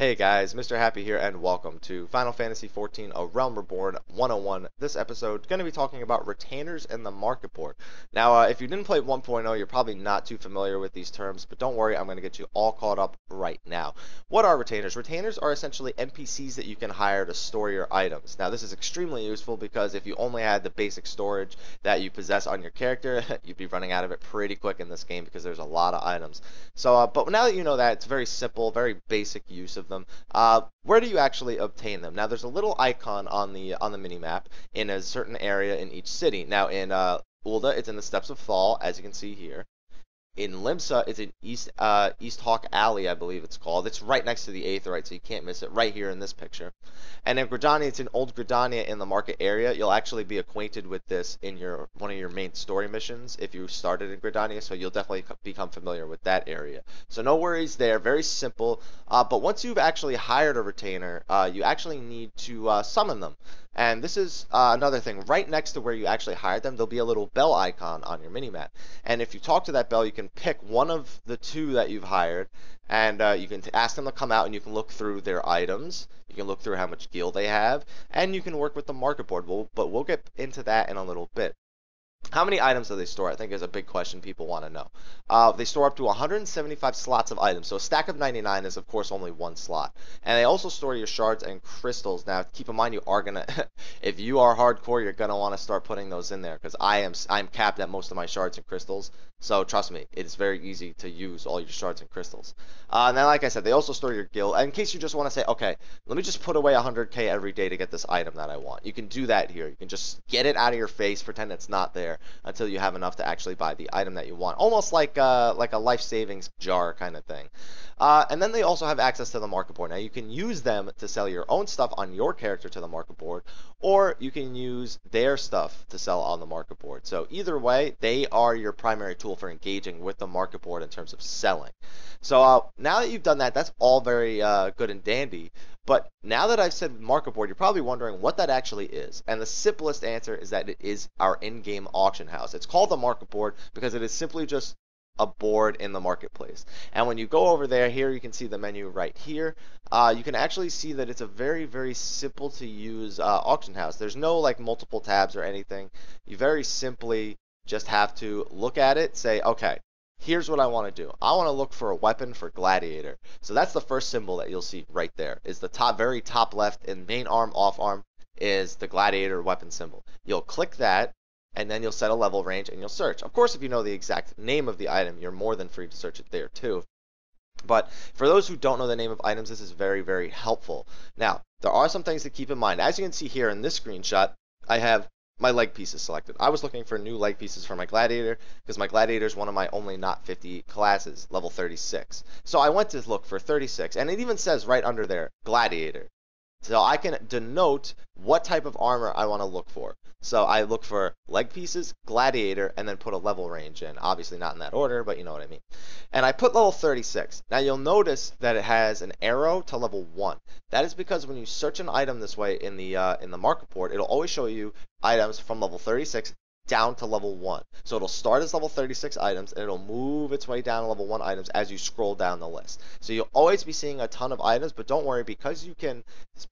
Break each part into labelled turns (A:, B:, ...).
A: Hey guys, Mr. Happy here, and welcome to Final Fantasy XIV: A Realm Reborn 101. This episode going to be talking about retainers and the market board. Now, if you didn't play 1.0, you're probably not too familiar with these terms, but don't worry, I'm going to get you all caught up right now. What are retainers? Retainers are essentially NPCs that you can hire to store your items. Now, this is extremely useful because if you only had the basic storage that you possess on your character, you'd be running out of it pretty quick in this game because there's a lot of items. So, but now that you know that, it's very simple, very basic use of them. Where do you actually obtain them? Now, there's a little icon on the mini map in a certain area in each city. Now, in Ul'dah, it's in the Steps of Thal, as you can see here. In Limsa, it's in East Hawk Alley, I believe it's called. It's right next to the Aetheryte, so you can't miss it, right here in this picture. And in Gridania, it's in Old Gridania in the market area. You'll actually be acquainted with this in one of your main story missions if you started in Gridania, so you'll definitely become familiar with that area. So no worries there, very simple. But once you've actually hired a retainer, you actually need to summon them. And this is another thing. Right next to where you actually hired them, there'll be a little bell icon on your minimap. And if you talk to that bell, you can pick one of the two that you've hired, and you can ask them to come out, and you can look through their items. You can look through how much gil they have, and you can work with the market board. But we'll get into that in a little bit. How many items do they store? I think is a big question people want to know. They store up to 175 slots of items. So a stack of 99 is, of course, only one slot. And they also store your shards and crystals. Now, keep in mind, you are going to, if you are hardcore, you're going to want to start putting those in there. Because I'm capped at most of my shards and crystals. So trust me, it's very easy to use all your shards and crystals. And then, like I said, they also store your gil. In case you just want to say, okay, let me just put away 100k every day to get this item that I want. You can do that here. You can just get it out of your face, pretend it's not there, until you have enough to actually buy the item that you want. Almost like a life savings jar kind of thing. And then they also have access to the market board. Now, you can use them to sell your own stuff on your character to the market board, or you can use their stuff to sell on the market board. So either way, they are your primary tool for engaging with the market board in terms of selling. So now that you've done that, that's all very good and dandy. But now that I've said market board, you're probably wondering what that actually is. And the simplest answer is that it is our in-game auction house. It's called the market board because it is simply just a board in the marketplace. And when you go over there, here you can see the menu right here. You can actually see that it's a very, very simple to use auction house. There's no like multiple tabs or anything. You very simply just have to look at it, say, okay, here's what I want to do. I want to look for a weapon for Gladiator. So that's the first symbol that you'll see right there. Is the very top left in main arm, off arm is the Gladiator weapon symbol. You'll click that, and then you'll set a level range and you'll search. Of course, if you know the exact name of the item, you're more than free to search it there too. But for those who don't know the name of items, this is very, very helpful. Now, there are some things to keep in mind. As you can see here in this screenshot, I have my leg pieces selected. I was looking for new leg pieces for my Gladiator because my Gladiator is one of my only not 50 classes, level 36. So I went to look for 36, and it even says right under there, Gladiator. So I can denote what type of armor I want to look for. So I look for leg pieces, Gladiator, and then put a level range in. Obviously not in that order, but you know what I mean. And I put level 36. Now you'll notice that it has an arrow to level 1. That is because when you search an item this way in the market board, it'll always show you items from level 36 down to level 1. So it'll start as level 36 items, and it'll move its way down to level 1 items as you scroll down the list. So you'll always be seeing a ton of items, but don't worry, because you can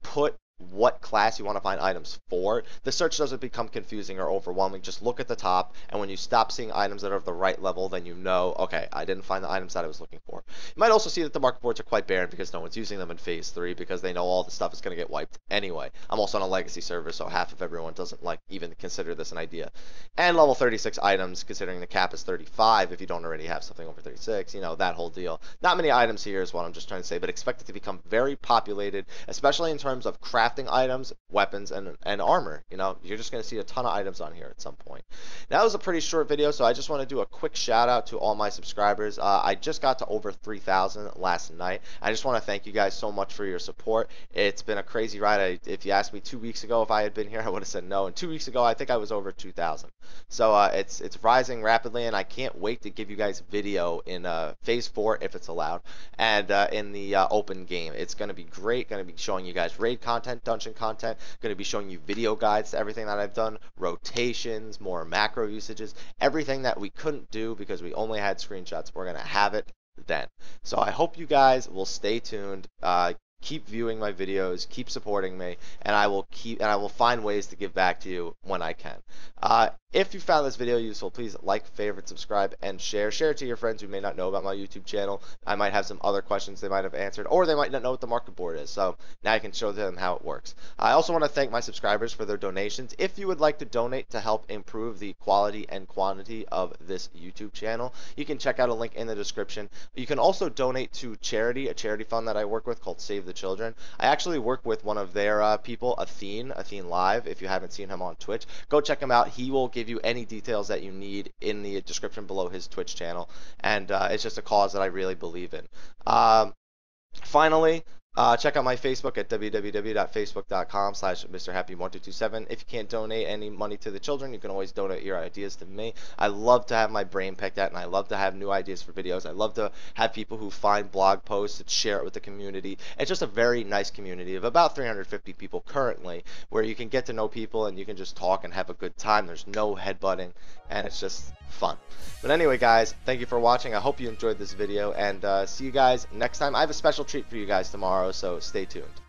A: put what class you want to find items for, the search doesn't become confusing or overwhelming. Just look at the top, and when you stop seeing items that are of the right level, then you know, okay, I didn't find the items that I was looking for. You might also see that the market boards are quite barren because no one's using them in Phase 3 because they know all the stuff is going to get wiped anyway. I'm also on a legacy server, so half of everyone doesn't like even consider this an idea. And level 36 items, considering the cap is 35, if you don't already have something over 36, you know, that whole deal. Not many items here is what I'm just trying to say, but expect it to become very populated, especially in terms of crafting items, weapons, and armor. You know, you're just going to see a ton of items on here at some point. Now, that was a pretty short video, so I just want to do a quick shout out to all my subscribers. I just got to over 3,000 last night. I just want to thank you guys so much for your support. It's been a crazy ride. If you asked me 2 weeks ago if I had been here, I would have said no. And 2 weeks ago, I think I was over 2,000. So it's rising rapidly, and I can't wait to give you guys video in Phase 4 if it's allowed, and in the open game. It's going to be great. Going to be showing you guys raid content, dungeon content, going to be showing you video guides to everything that I've done, rotations, more macro usages, everything that we couldn't do because we only had screenshots. We're going to have it then. So I hope you guys will stay tuned. keep viewing my videos, keep supporting me, and I will find ways to give back to you when I can. If you found this video useful, please like, favorite, subscribe, and share. Share it to your friends who may not know about my YouTube channel. I might have some other questions they might have answered, or they might not know what the market board is, so now I can show them how it works. I also want to thank my subscribers for their donations. If you would like to donate to help improve the quality and quantity of this YouTube channel, you can check out a link in the description. You can also donate to charity, a charity fund that I work with called Save the Children. I actually work with one of their people, Athene Live. If you haven't seen him on Twitch, go check him out. He will give you any details that you need in the description below his Twitch channel, and it's just a cause that I really believe in. Finally, check out my Facebook at www.facebook.com/MrHappy1227. If you can't donate any money to the children, you can always donate your ideas to me. I love to have my brain picked at, and I love to have new ideas for videos. I love to have people who find blog posts and share it with the community. It's just a very nice community of about 350 people currently, where you can get to know people and you can just talk and have a good time. There's no headbutting, and it's just fun. But anyway, guys, thank you for watching. I hope you enjoyed this video, and see you guys next time. I have a special treat for you guys tomorrow, so stay tuned.